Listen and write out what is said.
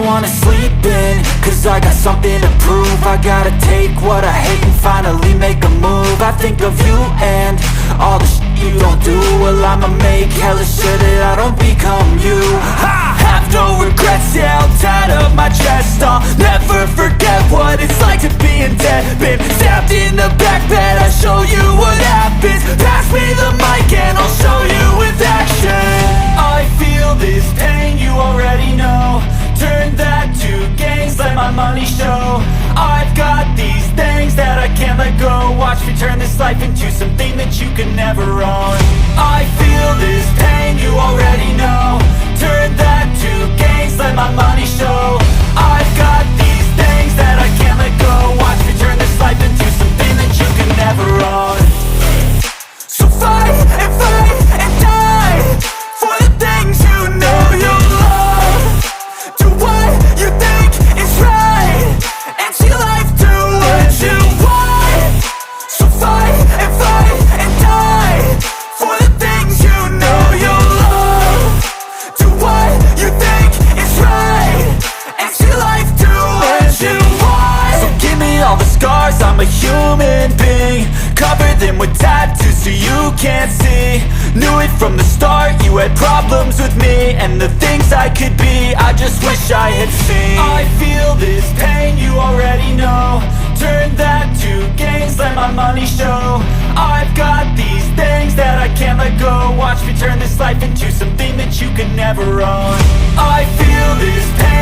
wanna sleep in, cause I got something to prove. I gotta take what I hate and finally make a move. I think of you and all the shit you don't do. Well, I'ma make hella sure that I don't become you. I have no regrets, yeah, I'll tie up my chest. I'll never forget what it's like to be in debt. Been stabbed in the back bed, I'll show you what happens. Pass me the mic and I'll show you with action. I feel this pain, you already know. Turn that to gains, let my money show. I've got these things that I can't let go. Watch me turn this life into something that you can never own. I feel this pain, you already know. Turn that to gains, let my money show. I've got these things that I can't let go. Watch me turn this life into something that you can never own. So fight and die for the things you know you love. Do what you think is right and see life do what you want. So fight and die for the things you know you love. Do what you think is right and see life do what you want. So give me all the scars, I'm a human being. Cover them with tattoos so you can't see. Knew it from the start, you had problems with me and the things I could be, I just wish I had seen. I feel this pain, you already know. Turn that to gains, let my money show. I've got these things that I can't let go. Watch me turn this life into something that you can never own. I feel this pain,